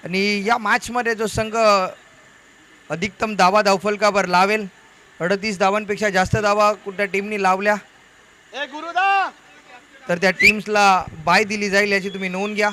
आणि या मॅचमध्ये जो संघ अधिकतम धावा धावफलकावर लावेल 38 धावांपेक्षा जास्त धावा कुठल्या टीमनी लावल्या तर त्या टीम्सला बाय दिली जाईल याची तुम्ही नोंद घ्या.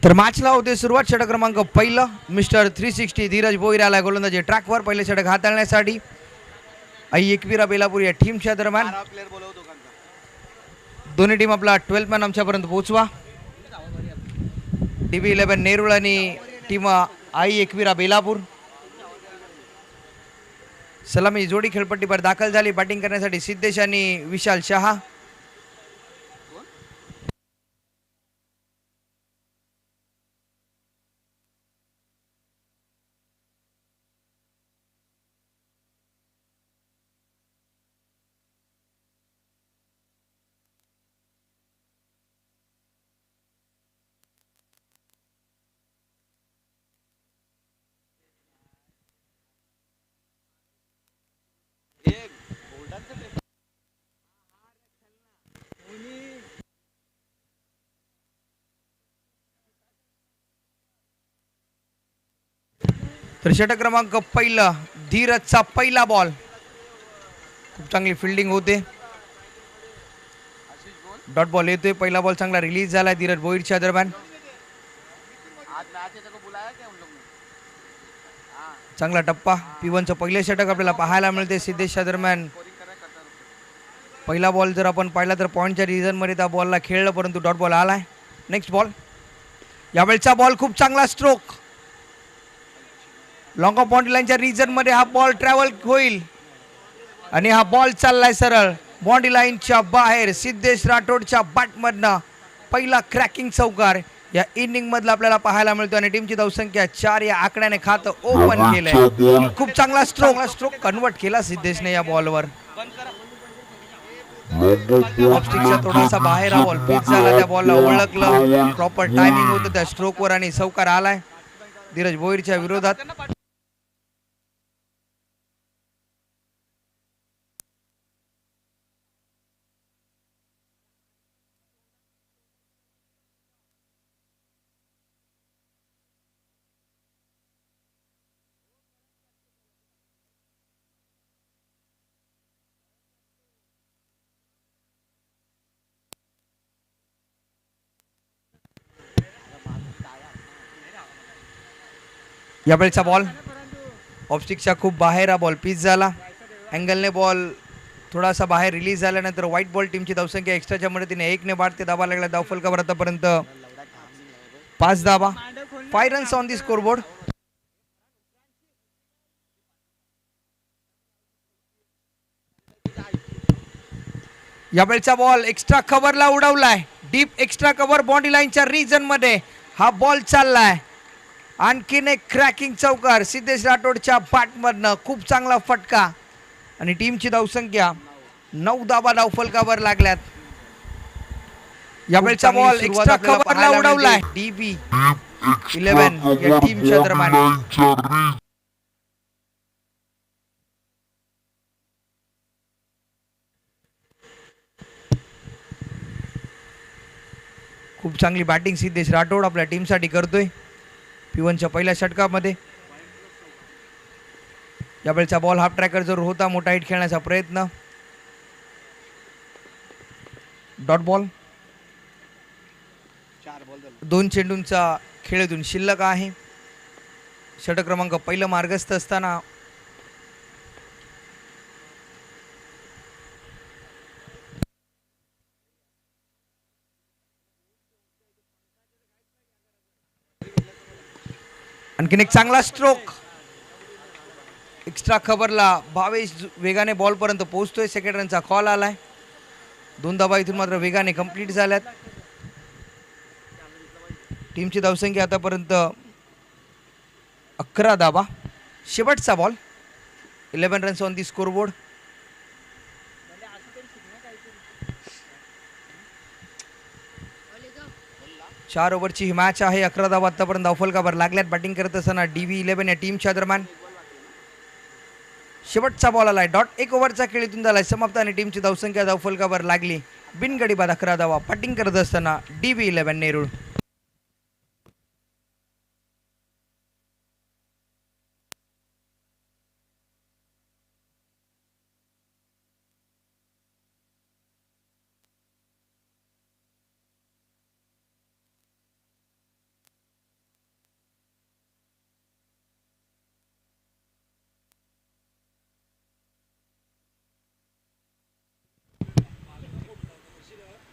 तर मॅचला होते सुरुवात. षटक क्रमांक पहिलं मिस्टर 360 धीरज भोईर आला गोलंदाजी ट्रॅकवर पहिले षटक हाताळण्यासाठी. आई एकविरा बेलापूर या टीमच्या दरम्यान दोन्ही टीम आपला 12 मॅन आमच्यापर्यंत पोहोचवा. DB11 नेरुळ आणि टीम आई एकविरा बेलापूर. सलामी जोडी खेळपट्टीवर दाखल झाली. बॅटिंग करण्यासाठी सिद्धेश आणि विशाल शहा. तर षटक क्रमांक पहिला धीरजचा पहिला बॉल. खूप चांगली फिल्डिंग होते. डॉट बॉल येतोय. पहिला बॉल चांगला रिलीज झालाय धीरज भोईरच्या दरम्यान. चांगला टप्पा. P1चं पहिले षटक आपल्याला पाहायला मिळते सिद्धेशच्या दरम्यान. पहिला बॉल जर आपण पाहिला तर पॉईंटच्या रिजनमध्ये त्या बॉलला खेळलं परंतु डॉट बॉल आलाय. Next ball. यावेळचा बॉल खूप चांगला स्ट्रोक. लॉंग ऑफ बाउंड्री लाईनच्या रिजनमध्ये हा बॉल ट्रॅव्हल होईल आणि हा बॉल चाललाय सरळ बाउंड्री लाईनच्या बाहेर. सिद्धेश राठोडच्या बॅटमधनं पहिला क्रॅकिंग चौकार या इनिंग मधला आपल्याला पाहायला मिळतो आणि टीमची धावसंख्या 4 या आकड्याने खातं ओपन केलंय. खूप चांगला स्ट्रोक कन्वर्ट केला सिद्धेशने या बॉलवर. ऑफस्टिकच्या थोडासा बाहेर हा बॉल पिच झाला. त्या बॉलला ओळखलं. प्रॉपर टायमिंग होतं त्या स्ट्रोकवर आणि चौकार आलाय धीरज भोईरच्या विरोधात. यावेळचा बॉल ऑफस्टिकच्या खूप बाहेर हा बॉल पिच झाला. अँगलने बॉल थोडासा बाहेर रिलीज झाल्यानंतर व्हाईट बॉल. टीमची धावसंख्या एक्स्ट्राच्या मदतीने 1 ने वाढते. धावा लागला धावफलकावर आतापर्यंत 5 धावा. 5 रन्स ऑन दी स्कोरबोर्ड. यावेळचा बॉल एक्स्ट्रा कव्हरला उडवलाय. डीप एक्स्ट्रा कव्हर बाउंड्री लाईनच्या रिजन मध्ये हा बॉल चाललाय. आणखीन एक क्रॅकिंग चौकार सिद्धेश राठोडच्या बॅटमधनं. खूप चांगला फटका आणि टीमची धावसंख्या 9 धावा धावफलकावर लागल्यात. यावेळचा बॉल एक्स्ट्रा कव्हरला उडवलाय. DB11 या टीमच्या दरम्यान. खूप चांगली बॅटिंग सिद्धेश राठोड आपल्या टीमसाठी करतोय P1च्या पहिल्या षटकामध्ये. यावेळचा बॉल हाफ ट्रॅकर जरूर होता. मोठा हिट खेळण्याचा प्रयत्न. Dot ball. 2 चेंडूंचा खेळातून शिल्लक आहे. षटक क्रमांक पहिलं मार्गस्थ असताना आणखीन एक चांगला स्ट्रोक एक्स्ट्रा खबरला भावेश वेगाने बॉल पर्यंत पोहोचतोय. सेकंड रनचा कॉल आलाय. 2 धावा इथून मात्र वेगाने कंप्लीट झाल्यात. टीमची धावसंख्या आतापर्यंत 11 धावा. शेवटचा ball 11 runs on the scoreboard. चार ओव्हरची ही मॅच आहे. 11 धावा आतापर्यंत धावफलकावर लागल्यात. बॅटिंग करत असताना DV11 या टीमच्या दरम्यान. शेवटचा बॉल आलाय. डॉट. 1 ओव्हरचा खेळ इथून झालाय समाप्त आणि टीमची धावसंख्या धावफलकावर लागली. बिनगडी बाद 11 धावा. बॅटिंग करत असताना DV11 नेरूळ.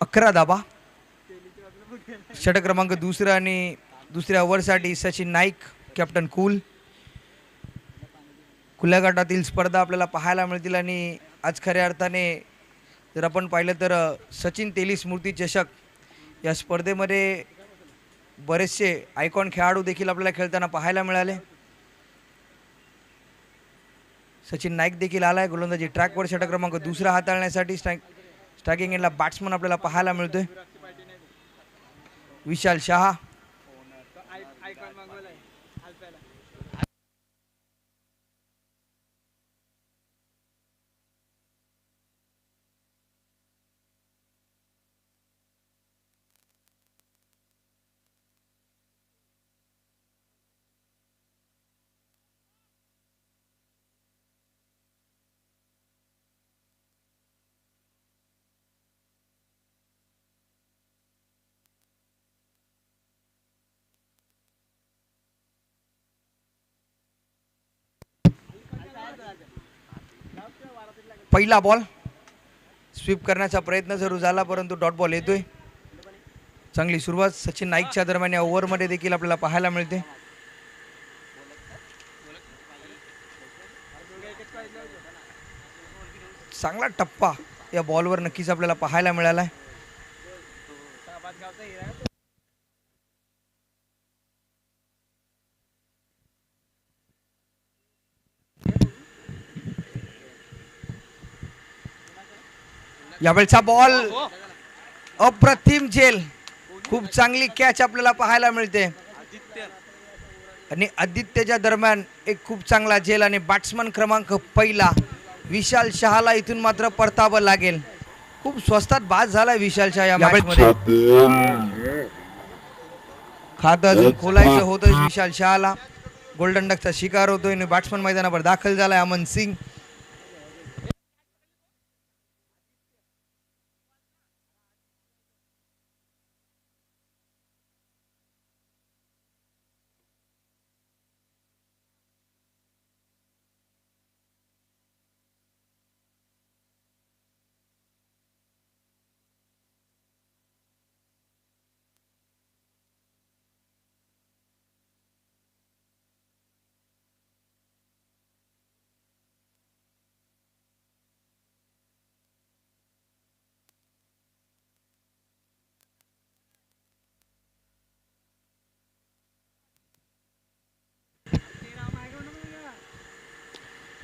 अकरा धावा. षटक क्रमांक दुसरा आणि दुसऱ्या ओव्हरसाठी सचिन नाईक कॅप्टन कूल. खुल्या गटातील स्पर्धा आपल्याला पाहायला मिळतील आणि आज खऱ्या अर्थाने जर आपण पाहिलं तर सचिन तेली स्मृती चषक या स्पर्धेमध्ये बरेचसे आयकॉन खेळाडू देखील आपल्याला खेळताना पाहायला मिळाले. सचिन नाईक देखील आलाय गोलंदाजी ट्रॅकवर. षटक क्रमांक दुसरा हाताळण्यासाठी स्ट्रायकिंग एंडला बॅट्समन आपल्याला पाहायला मिळतोय विशाल शहा. पहिला बॉल स्वीप करण्याचा प्रयत्न जरूर झाला परंतु डॉट बॉल येतोय. चांगली सुरुवात सचिन नाईकच्या दरम्यान या ओव्हरमध्ये देखील आपल्याला पाहायला मिळते. चांगला टप्पा या बॉलवर नक्कीच आपल्याला पाहायला मिळालाय. यावेळचा बॉल अप्रतिम झेल. खूप चांगली कॅच आपल्याला पाहायला मिळते आणि आदित्यच्या दरम्यान एक खूप चांगला झेल आणि बॅट्समन क्रमांक पहिला विशाल शहाला इथून मात्र परतावं लागेल. खूप स्वस्तात बाद झालाय विशाल शहा या मॅचमध्ये. खातं अजून खोलायचं होतं विशाल शहाला. गोल्डन डकचा शिकार होतोय आणि बॅट्समन मैदानावर दाखल झालाय अमन सिंग.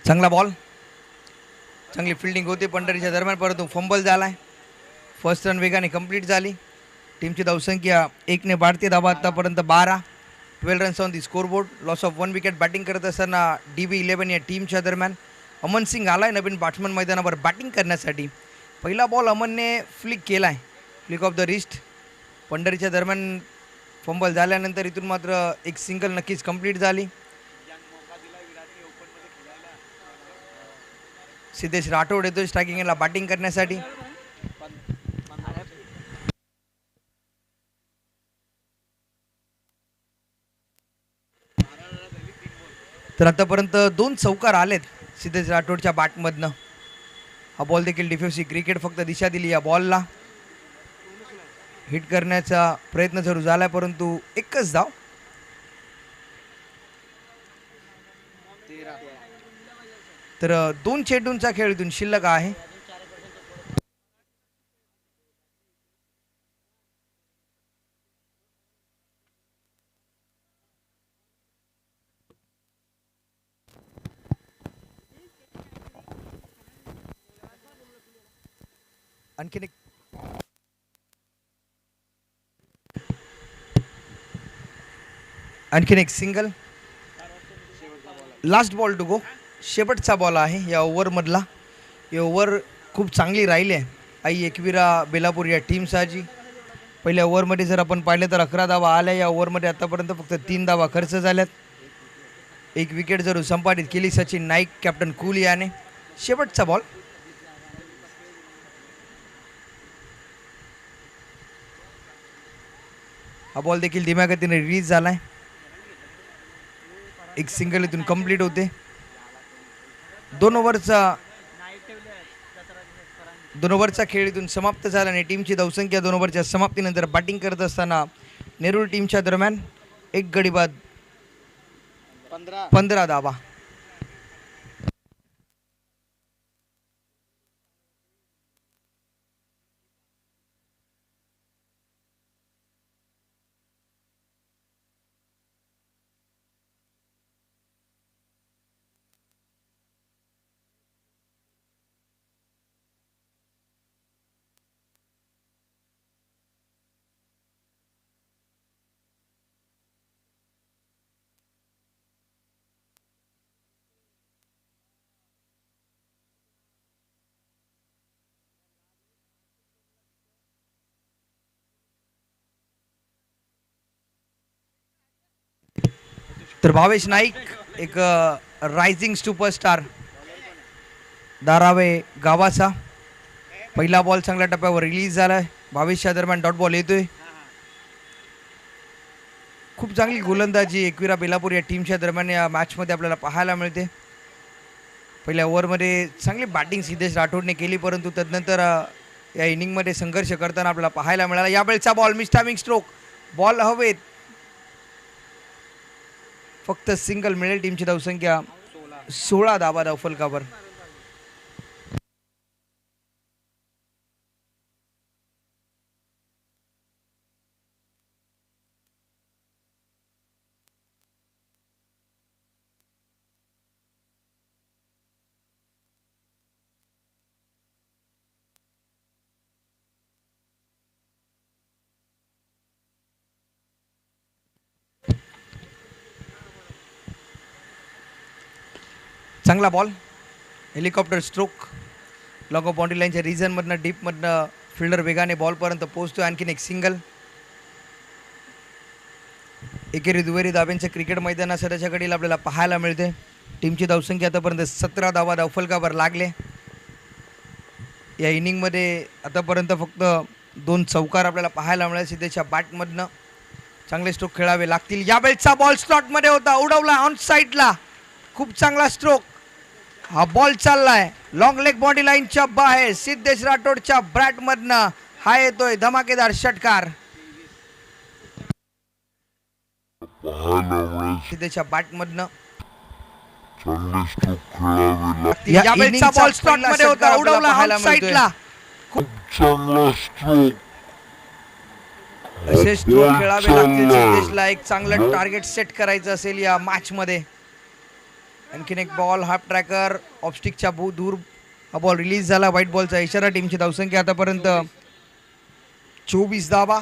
चांगला बॉल. चांगली फिल्डिंग होते पंढरीच्या दरम्यान परंतु फंबल झालाय. फर्स्ट रन वेगाने कंप्लीट झाली. टीमची धावसंख्या 1 ने वाढते. धावा आतापर्यंत 12. 12 runs on the scoreboard. Loss of 1 wicket. Batting करत असताना DV11 या टीमच्या दरम्यान अमन सिंग आलाय नवीन बॅट्समन मैदानावर बॅटिंग करण्यासाठी. पहिला बॉल अमनने फ्लिक केलाय. Flick of the wrist. पंढरीच्या दरम्यान फंबल झाल्यानंतर इथून मात्र एक सिंगल नक्कीच कंप्लीट झाली. सिद्धेश राठोड येतोय स्ट्रायकिंगला बॅटिंग करण्यासाठी. तर आतापर्यंत 2 चौकार आलेत सिद्धेश राठोडच्या बॅटमधनं. हा बॉल देखील डिफेन्सिव्ह क्रिकेट फक्त दिशा दिली या बॉलला. हिट करण्याचा प्रयत्न जरूर झाला परंतु एकच धाव. तर 2 चेंडूंचा खेळ इथून शिल्लक आहे. आणखीन एक single. Last ball to go. शेवटचा बॉल आहे या ओव्हरमधला. ही ओव्हर खूप चांगली राहिली आहे आई एकविरा बेलापूर या टीमसाठी. पहिल्या ओव्हरमध्ये जर आपण पाहिलं तर 11 धावा आल्या. या ओव्हरमध्ये आतापर्यंत फक्त 3 धावा खर्च झाल्यात. एक विकेट जरूर संपादित केली सचिन नाईक कॅप्टन कुल याने. शेवटचा बॉल. हा बॉल देखील धीम्या गतीने रिलीज झालाय. एक सिंगल इथून कंप्लीट होते. 2 ओव्हरचा खेळ इथून समाप्त झाला आणि टीमची धावसंख्या 2 ओव्हरच्या समाप्तीनंतर बॅटिंग करत असताना नेरूळ टीमच्या दरम्यान एक गडी बाद 15 धावा. तर भावेश नाईक एक रायझिंग सुपरस्टार धारावे गावाचा. पहिला बॉल चांगल्या टप्प्यावर रिलीज झालाय. भावेशच्या दरम्यान डॉट बॉल येतोय. खूप चांगली गोलंदाजी एकविरा बेलापूर या टीमच्या दरम्यान या मॅचमध्ये आपल्याला पाहायला मिळते. पहिल्या ओव्हरमध्ये चांगली बॅटिंग सिद्धेश राठोडने केली, परंतु तदनंतर या इनिंगमध्ये संघर्ष करताना आपल्याला पाहायला मिळाला. यावेळेचा बॉल मिस्टामिंग स्ट्रोक. बॉल हवेत. फक्त सिंगल मिळेल. टीमची धावसंख्या 16 धावा धावफलकावर. चांगला ball. Helicopter stroke. Long of boundary लाईनच्या रिजनमधनं डीपमधनं फिल्डर वेगाने बॉलपर्यंत पोहोचतोय. आणखीन एक सिंगल. एकेरी दुहेरी धाब्यांच्या क्रिकेट मैदानात सध्याच्या घडीला आपल्याला पाहायला मिळते. टीमची धावसंख्या आतापर्यंत 17 धावा धावफलकावर लागले. या इनिंगमध्ये आतापर्यंत फक्त 2 चौकार आपल्याला पाहायला मिळाले. सिद्धेच्या बॅटमधनं चांगले स्ट्रोक खेळावे लागतील. यावेळेचा बॉल स्लॉटमध्ये होता, उडवला ऑन साईडला. खूप चांगला स्ट्रोक. हा बॉल चाललाय लॉंग लेग बॉडी लाईनच्या बाहेर. सिद्धेश राठोडच्या बॅटमधनं हा येतोय धमाकेदार षटकार. सिद्धेशच्या बॅटमधनं यावेळेचा बॉल स्लॉटमध्ये होता, उडवला ऑन साईडला. खूप चांगला स्ट्रोक. असे स्ट्रोक खेळावे लागतील सिद्धेशला. एक चांगलं टार्गेट सेट करायचं असेल या मॅच मध्ये. आणखीन एक बॉल हाफ ट्रॅकर ऑफस्टिकच्या दूर. हा बॉल रिलीज झाला. व्हाईट बॉलचा इशारा. टीमची धावसंख्या आतापर्यंत 24 धावा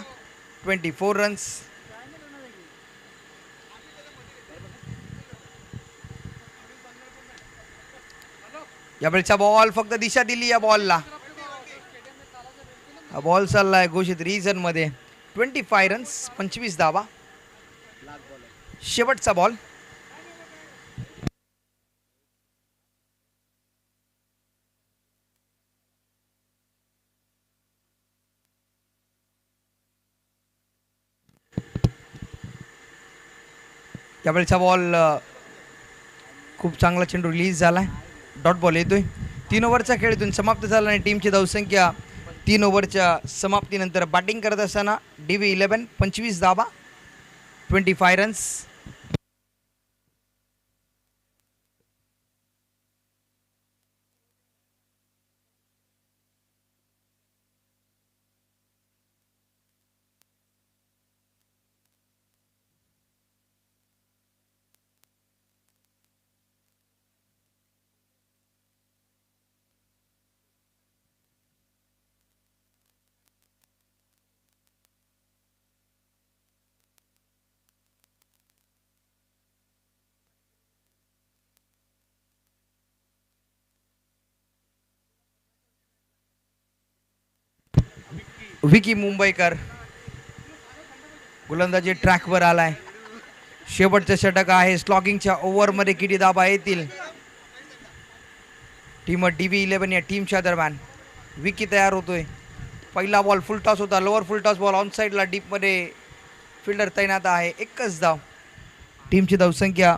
24 रन्स. यावेळेचा बॉल फक्त दिशा दिली या बॉलला. हा बॉल चाललाय घोषित रिजन मध्ये. 25 रन्स 25 धावा. शेवटचा बॉल. यावेळेचा बॉल खूप चांगला चेंडू रिलीज झालाय. डॉट बॉल येतोय. 3 ओव्हरचा खेळ इथून समाप्त झाला आणि टीमची धावसंख्या 3 ओव्हरच्या समाप्तीनंतर बॅटिंग करत असताना DV11 25 धावा 25 रन्स. विकी मुंबईकर गोलंदाजी ट्रॅकवर आलाय. शेवटचं षटक आहे. स्लॉगिंगच्या ओव्हरमध्ये किती धावा येतील. टीम DV11 या टीमच्या दरम्यान विकी तयार होतोय. पहिला बॉल फुल टॉस होता. Lower full toss ball on साईडला डीपमध्ये फिल्डर तैनात आहे. एकच धाव. टीमची धावसंख्या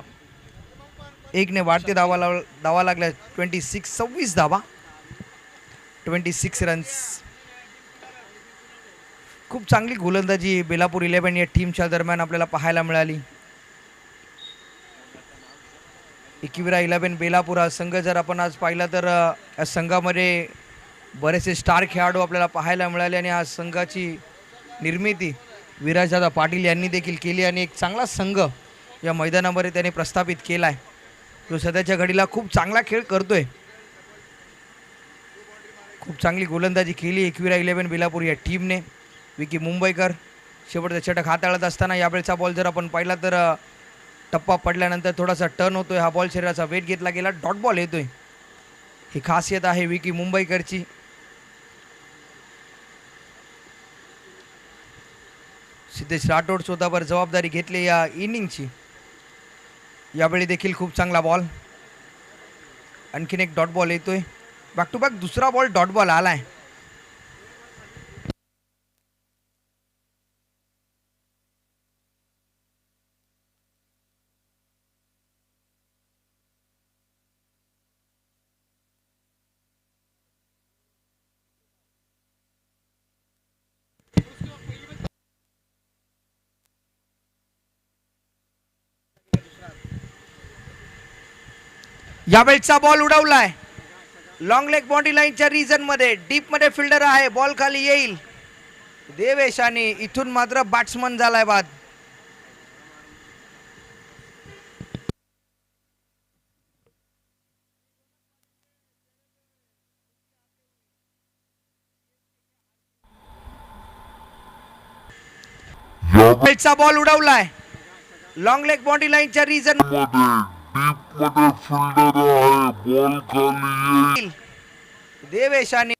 1 वाढते. धावा लागल्या 26 धावा 26 रन्स. खूप चांगली गोलंदाजी बेलापूर 11 या टीमच्या दरम्यान आपल्याला पाहायला मिळाली. एकविरा 11 बेलापूर हा संघ जर आपण आज पाहिला तर या संघामध्ये बरेचसे स्टार खेळाडू आपल्याला पाहायला मिळाले आणि या संघाची निर्मिती विराजदादा पाटील यांनी देखील केली आणि एक चांगला संघ या मैदानामध्ये त्याने प्रस्थापित केला आहे. जो सध्याच्या घडीला खूप चांगला खेळ करतोय. खूप चांगली गोलंदाजी केली एकविरा 11 बेलापूर या टीमने. विकी मुंबईकर शेवटचा षटक हाताळत असताना यावेळेचा बॉल जर आपण पाहिला तर टप्पा पडल्यानंतर थोडासा टर्न होतोय. हा बॉल शरीराचा वेट घेतला गेला. डॉट बॉल येतोय. ही खासियत आहे विकी मुंबईकरची. सिद्धेश राठोड स्वतःवर जबाबदारी घेतली या इनिंगची. यावेळी देखील खूप चांगला बॉल. आणखीन एक डॉट बॉल येतोय. बॅक टू बॅक दुसरा बॉल डॉट बॉल आलाय. यावेळचा बॉल उडवलाय. लॉंग लेग बाउंड्री लाईनच्या रिजन मध्ये डीप मध्ये फिल्डर आहे. बॉल खाली येईल. देवेश आणि इथून मात्र बॅट्समन झालाय बाद. यावेळचा बॉल उडवलाय. लॉंग लेग बाउंड्री लाईनच्या रिजन देवेश आणि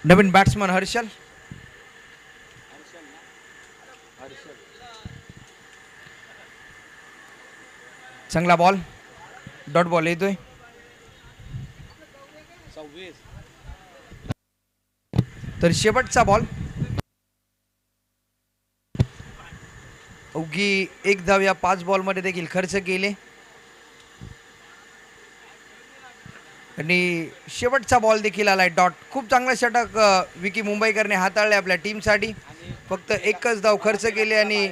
नवीन बॅट्समन हर्षल. चांगला बॉल. डॉट बॉल येतोय. तर शेवटचा बॉल. अवघी एक धाव या 5 बॉलमध्ये देखील खर्च केले आणि शेवटचा बॉल देखील आलाय डॉट. खूप चांगला षटक विकी मुंबईकरने हाताळले आपल्या टीमसाठी. फक्त एकच धाव खर्च केली आणि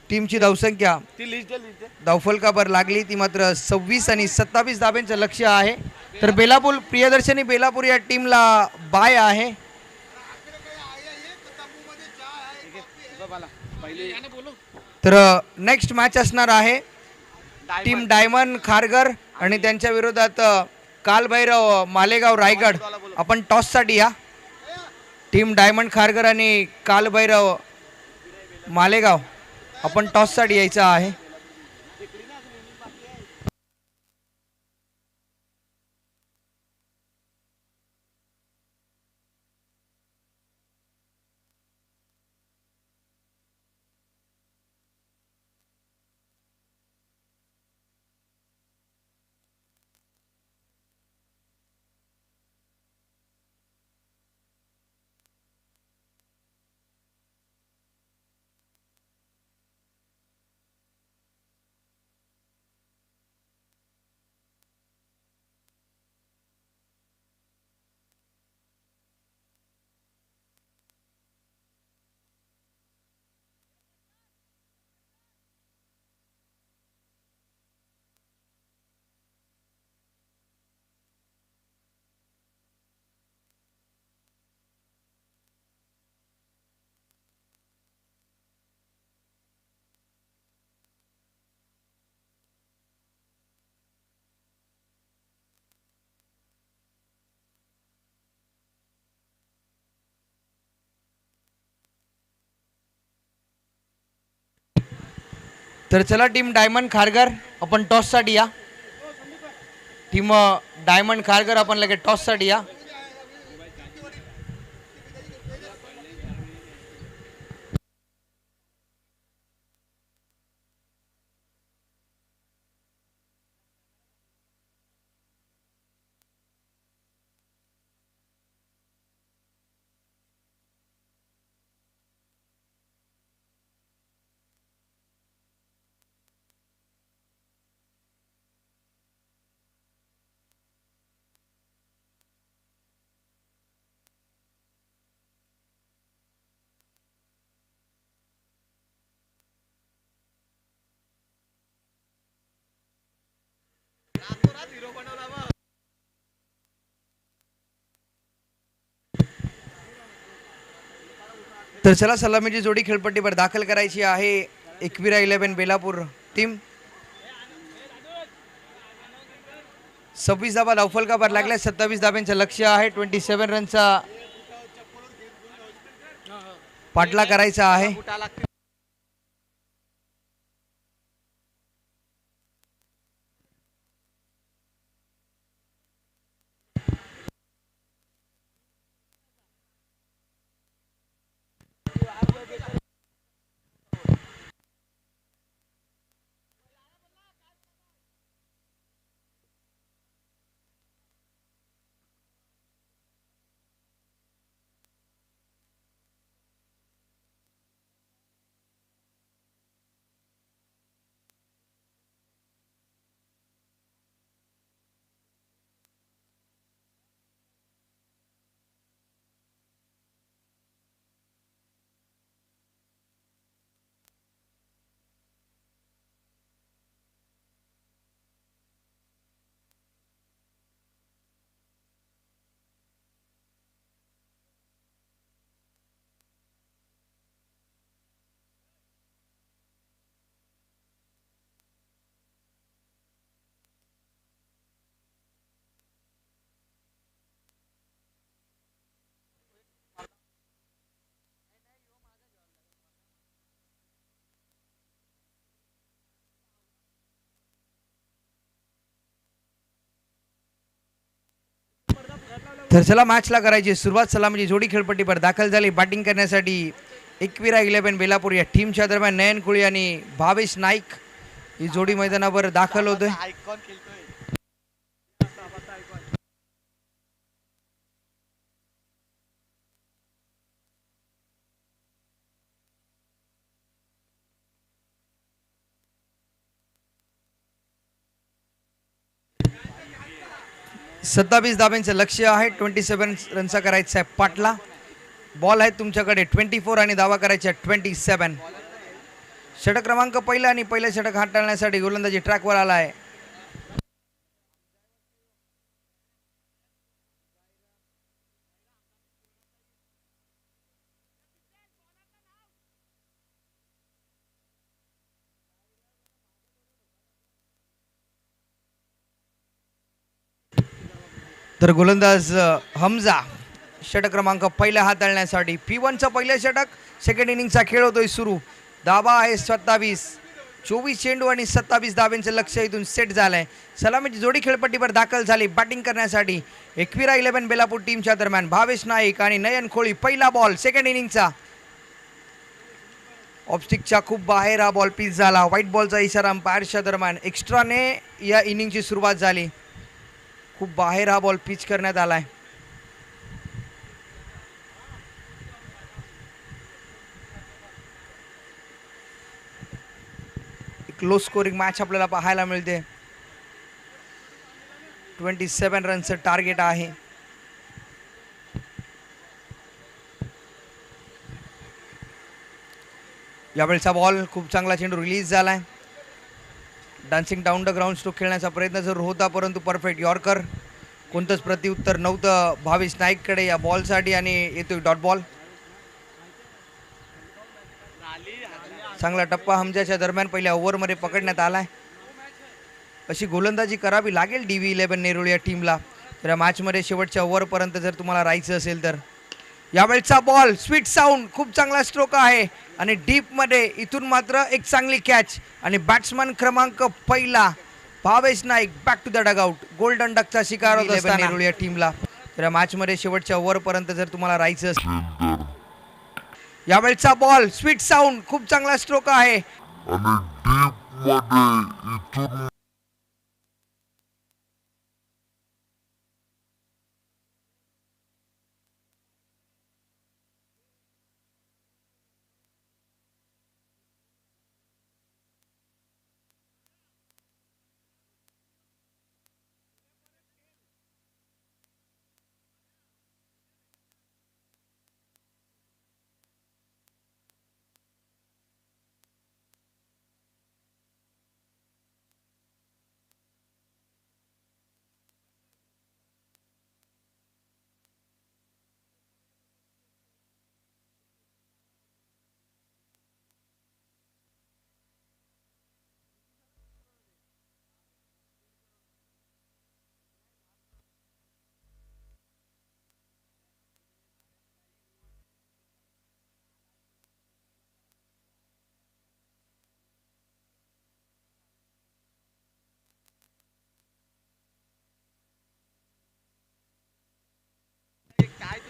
टीमची धावसंख्या धावफलकावर लागली. ती मात्र 26 आणि 27 धाब्यांचं लक्ष्य आहे. तर बेलापूर प्रियदर्शनी बेलापूर या टीमला बाय आहे. तर नेक्स्ट मॅच असणार आहे टीम डायमंड खारघर आणि त्यांच्या विरोधात कालभैरव मालेगाव रायगड. आपण टॉससाठी या. टीम डायमंड खारघर आणि कालभैरव मालेगाव आपण टॉससाठी यायचं आहे. तर चला टीम डायमंड खारघर आपण टॉससाठी या. टीम डायमंड खारघर आपण लगेच टॉससाठी या. तर चला सलामीची जोडी खेळपट्टीवर दाखल करायची आहे. एकविरा 11 बेलापूर टीम. 26 धाबा धावफलकावर लागल्या. 27 धाब्यांचं लक्ष्य आहे. 27 रनचा पाठला करायचा आहे. तर चला मॅचला करायची सुरुवात. सलामीची जोडी खेळपट्टीवर दाखल झाली. बॅटिंग करण्यासाठी एकविरा 11 बेलापूर या टीमच्या दरम्यान नयन कुळी आणि भावेश नाईक ही जोडी मैदानावर दाखल होते. सत्तावीस धाब्यांचं लक्ष्य आहे. 27 रनचा करायचा आहे पाटला. बॉल आहे तुमच्याकडे 24 आणि धावा करायच्या 27. षटक क्रमांक पहिला आणि पहिल्या षटक हाताळण्यासाठी गोलंदाजी ट्रॅकवर आला आहे. तर गोलंदाज हमजा षटक क्रमांक पहिला हाताळण्यासाठी. P1चं पहिलं षटक. सेकंड इनिंगचा खेळ होतोय सुरू. धाबा आहे 27. 24 चेंडू आणि 27 धाब्यांचं लक्ष इथून सेट झालंय. सलामीची जोडी खेळपट्टीवर दाखल झाली. बॅटिंग करण्यासाठी एकविरा 11 बेलापूर टीमच्या दरम्यान भावेश नाईक आणि नयन खोळी. पहिला बॉल सेकंड इनिंगचा. ऑफस्टिकच्या खूप बाहेर हा बॉल पिच झाला. व्हाईट बॉलचा इशारा अंपायरच्या दरम्यान. एक्स्ट्राने या इनिंगची सुरुवात झाली. खूप बाहेर हा बॉल पिच करण्यात आलाय. एक लो स्कोरिंग मॅच आपल्याला पाहायला मिळते. 27 रनचं टार्गेट आहे. यावेळचा बॉल खूप चांगला चेंडू रिलीज झालाय. Dancing down the ground stroke खेळण्याचा प्रयत्न जरूर होता परंतु परफेक्ट यॉर्कर. कोणतंच प्रत्युत्तर नव्हतं भावेश नाईककडे या बॉलसाठी आणि येतोय डॉट बॉल. चांगला टप्पा हमजाच्या दरम्यान पहिल्या ओव्हरमध्ये पकडण्यात आलाय. अशी गोलंदाजी करावी लागेल DV 11 नेरुळ या टीमला. तर या मॅचमध्ये शेवटच्या ओव्हरपर्यंत जर तुम्हाला राहायचं असेल तर. यावेळचा बॉल स्वीट साऊंड. खूप चांगला स्ट्रोक आहे. आणि डीप मध्ये इथून मात्र एक चांगली कॅच आणि बॅट्समन क्रमांक पहिला Bhavesh Naik back to the dugout. Golden डकचा शिकार होत असताना नेरुळ या टीमला. तर मॅच मध्ये शेवटच्या ओव्हर पर्यंत जर तुम्हाला राहायचं असेल, यावेळचा बॉल स्वीट साऊंड खूप चांगला स्ट्रोक आहे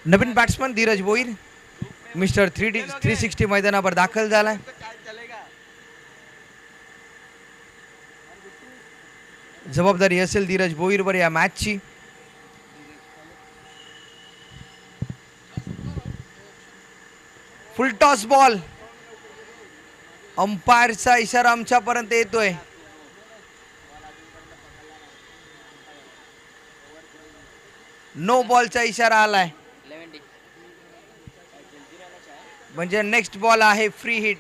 नवीन बॅट्समन धीरज भोईर मिस्टर 360 मैदानावर दाखल झालाय. जबाबदारी असेल धीरज भोईरवर या मॅचची. फुल टॉस बॉल. अंपायरचा इशारा आमच्यापर्यंत येतोय. नो बॉलचा इशारा आलाय, म्हणजे नेक्स्ट बॉल आहे फ्री हिट.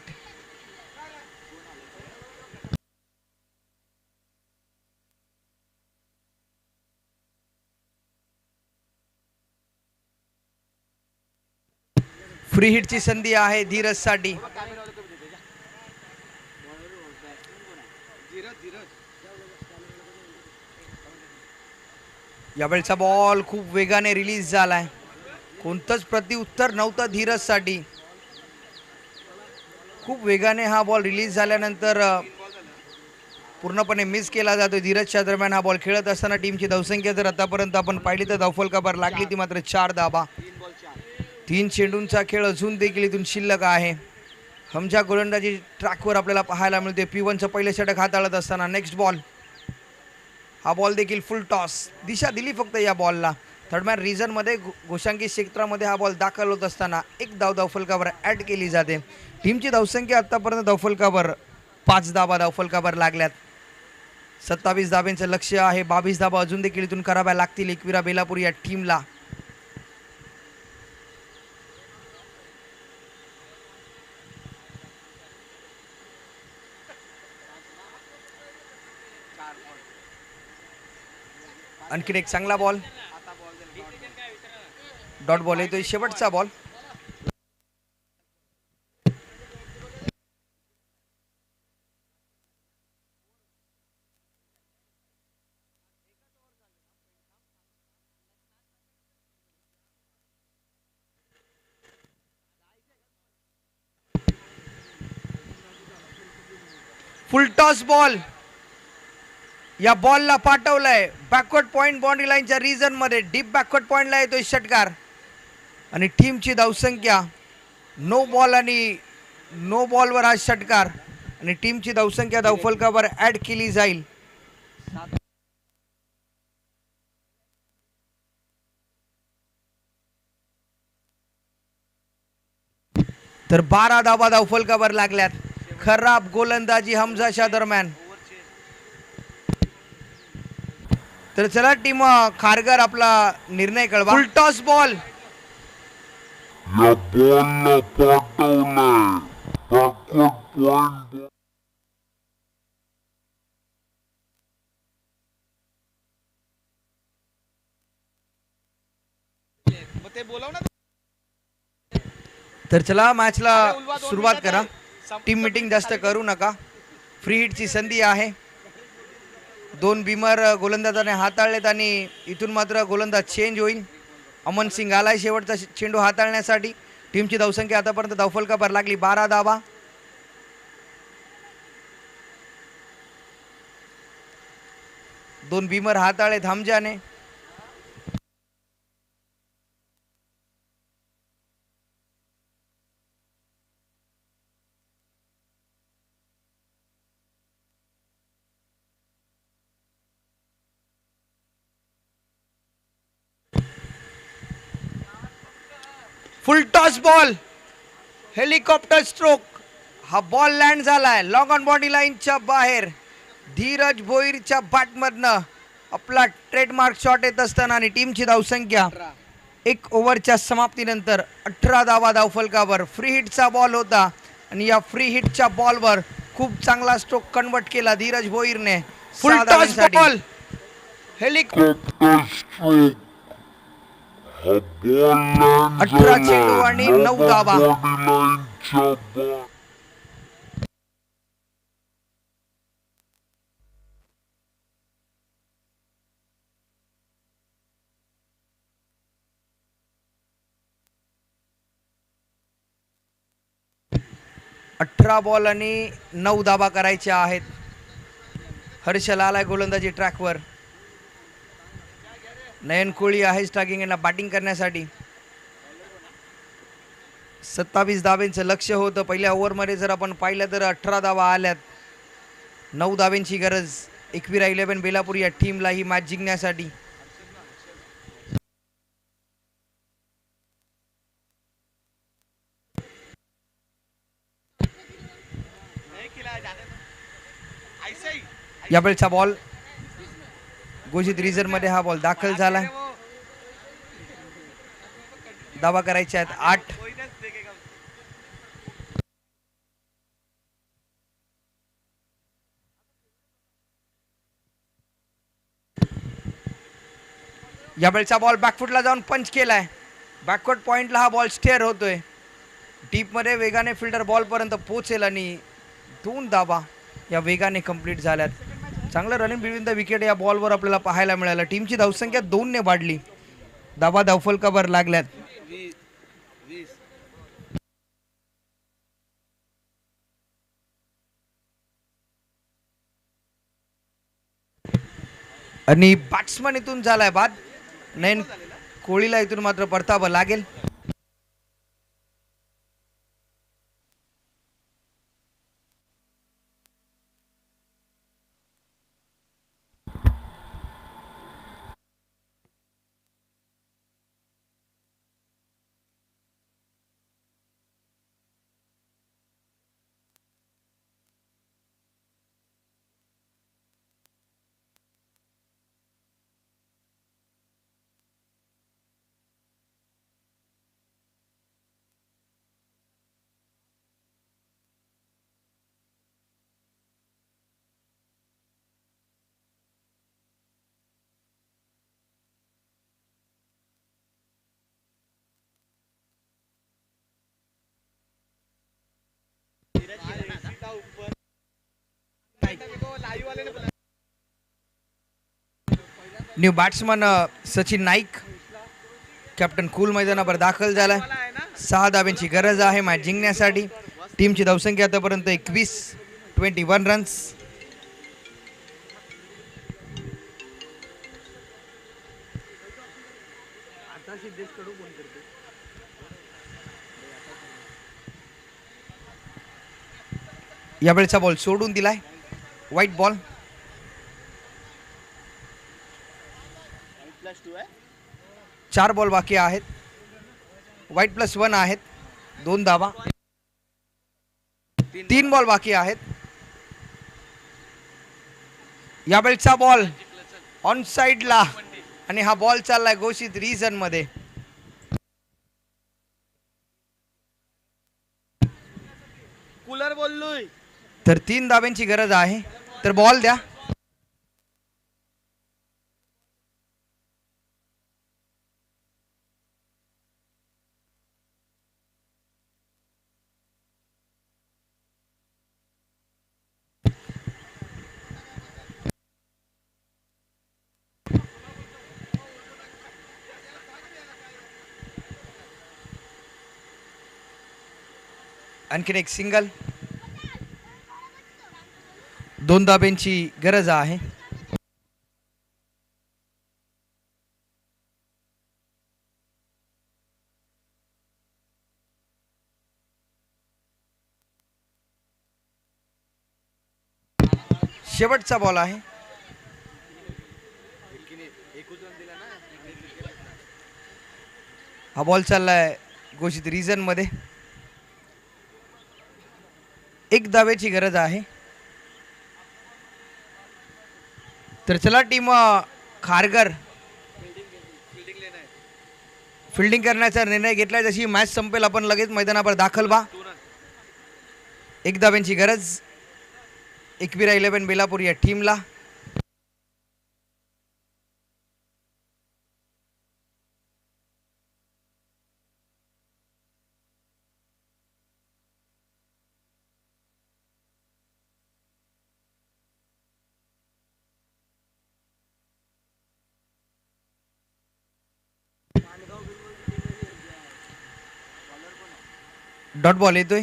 फ्री हिटची संधी आहे धीरज साठी. यावेळचा बॉल खूप वेगाने रिलीज झालाय. कोणतंच प्रत्युत्तर नव्हतं धीरज साठी. खूप वेगाने हा बॉल रिलीज झाल्यानंतर पूर्णपणे मिस केला जातो. धीरजच्या दरम्यान हा बॉल खेळत असताना टीमची धावसंख्या जर आतापर्यंत आपण पाहिली तर धावफलकावर लागली ती मात्र 4 धावा. 3 चेंडूंचा खेळ अजून देखील इथून शिल्लक आहे. हमजा गोलंदाजी ट्रॅकवर आपल्याला पाहायला मिळते. P1चं पहिलं षटक हाताळत असताना नेक्स्ट बॉल. हा बॉल देखील फुल टॉस. दिशा दिली फक्त या बॉलला. थर्डमॅन रिझनमध्ये घोषांकी क्षेत्रामध्ये हा बॉल दाखल होत असताना एक धाव धावफलकावर ॲड केली जाते. टीमची धावसंख्या आतापर्यंत धावफलकावर 5 धावा धावफलकावर लागल्यात. 27 धाब्यांचं लक्ष्य आहे. 22 धाबा अजून देखील इथून कराव्या लागतील एकविरा बेलापूर या टीमला. आणखीन एक चांगला बॉल. डॉट बॉल येतोय शेवटचा बॉल. फुल टॉस बॉल. या बॉलला पाठवलाय बॅकवर्ड पॉइंट बाउंड्री लाईनच्या रिजन मध्ये. डीप बॅकवर्ड पॉइंटला येतोय षटकार आणि टीमची धावसंख्या नो बॉल आणि नो बॉलवर हा षटकार आणि टीमची धावसंख्या धावफलकावर ऍड केली जाईल. तर 12 धावा धावफलकावर लागल्यात. खराब गोलंदाजी हमजाच्या दरम्यान. तर चला टीम खारघर आपला निर्णय कळवा. फुल टॉस बॉल. या बॉलला पाठवलंय बॅकवर्ड पॉइंट. तर चला मॅचला सुरुवात करा. टीम मीटिंग जास्त करू नका. फ्री हिटची संधी आहे. 2 बिमर गोलंदाजाने हाताळलेत आणि इथून मात्र गोलंदाज चेंज होईल. अमन सिंग आलाय शेवटचा चेंडू हाताळण्यासाठी. टीमची धावसंख्या आतापर्यंत धावफलकावर लागली 12 धावा. दोन बिमर हाताळेत हमजाने. Full toss ball, helicopter stroke. हा बॉल लँड झालाय लॉंग ऑन बॉडी लाईनच्या बाहेर. धीरज भोईरच्या बॅटमधनं आपला ट्रेडमार्क शॉट येत असताना आणि टीमची धावसंख्या 1 ओव्हरच्या समाप्तीनंतर 18 धावा धावफलकावर. फ्री हिटचा बॉल होता आणि या फ्री हिटच्या बॉलवर खूप चांगला स्ट्रोक कन्वर्ट केला धीरज भोईरने. Full toss ball, Copter stroke. हा बॉल 18 चेंडू आणि 9 धावा. बॉडी लाईनच्या बाहेर. 18 बॉल आणि 9 धावा करायच्या आहेत. हर्षल आलाय गोलंदाजी ट्रॅकवर. नयन कोळी आहे स्ट्रायकिंग यांना बॅटिंग करण्यासाठी. 27 धाब्यांचं लक्ष होतं पहिल्या ओव्हरमध्ये. जर आपण पाहिलं तर 18 धावा आल्यात. 9 धाब्यांची गरज एकविरा 11 बेलापूर या टीमला ही मॅच जिंकण्यासाठी. यावेळचा बॉल घोषित रिझर्व मध्ये हा बॉल दाखल झाला. धावा करायच्या आहेत 8. यावेळचा बॉल बॅकफुटला जाऊन पंच केलाय. बॅकवर्ड पॉइंटला हा बॉल स्टेअर होतोय. डीप मध्ये वेगाने फिल्डर बॉल पर्यंत पोहोचेल आणि 2 धावा या वेगाने कंप्लीट झाल्यात. चांगलं रनिंग बिटवीन द विकेट या बॉलवर आपल्याला पाहायला मिळालं. टीमची धावसंख्या 2 ने वाढली. धावा धावफलकावर लागल्यात. आणि बॅट्समन इथून झालाय बाद. नयन कोळीला इथून मात्र परतावं लागेल. New batsman Sachin Naik captain cool मैदानावर दाखल झालाय. 6 धाब्यांची गरज आहे मॅच जिंकण्यासाठी. टीमची धावसंख्या आतापर्यंत 21 रन्स. यावेळचा बॉल सोडून दिलाय. White ball. 4 बॉल बाकी आहेत. व्हाईट +1 आहेत. 2 धावा. 3 बॉल बाकी आहेत. यावेळचा बॉल ऑन साइडला आणि हा बॉल चाललाय घोषित रिझन मध्ये. कूलर बोललोय. तर 3 धाब्यांची गरज आहे. तर बॉल द्या. आणखीन एक सिंगल. 2 धाब्यांची गरज आहे. शेवटचा बॉल आहे. हा बॉल चाललाय घोषित रिजन मध्ये. 1 धाब्याची गरज आहे. तर चला टीम खारघर फिल्डिंग करण्याचा निर्णय घेतलाय. जशी मॅच संपेल आपण लगेच मैदानावर दाखल व्हा. 1 धाब्यांची गरज एकविरा 11 बेलापूर या टीमला. डॉट बॉल येतोय.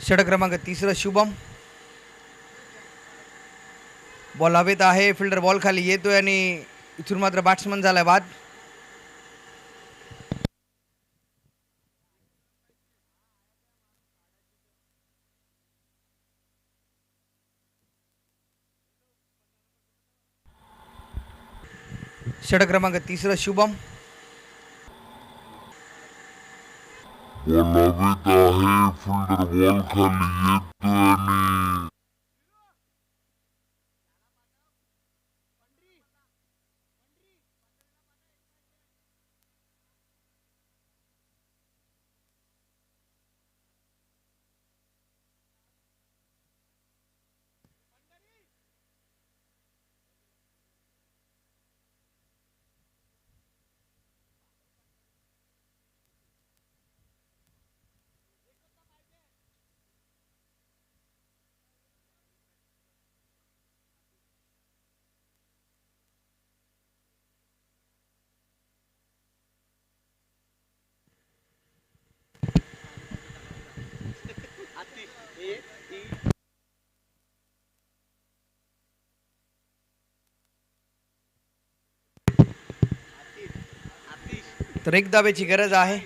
षटक क्रमांक 3 शुभम. बॉल हवेत आहे. फिल्डर बॉल खाली येतोय आणि इथून मात्र बॅट्समन झालाय बाद. षटक क्रमांक 3 शुभम. बॉल हवेत आहे. फिल्डर बॉल खाली येतोय आणि तर 1 धाब्याची गरज आहे.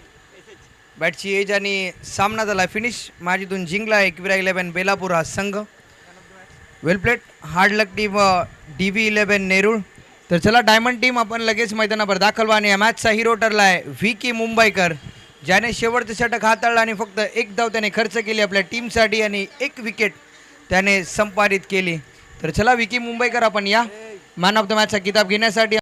बॅटची एज आणि सामना झाला फिनिश. माझीतून जिंकला एकविरा 11 बेलापूर हा संघ. वेल प्लेट. हार्ड लक टीम DV11 नेरूळ. तर चला डायमंड टीम आपण लगेच मैदानावर दाखल व्हा. आणि या मॅचचा हिरो ठरला आहे VK मुंबईकर, ज्याने शेवटचं षटक हाताळलं आणि फक्त 1 धाव त्याने खर्च केली आपल्या टीमसाठी आणि 1 विकेट त्याने संपादित केली. तर चला VK मुंबईकर आपण या मॅन ऑफ द मॅचचा किताब घेण्यासाठी.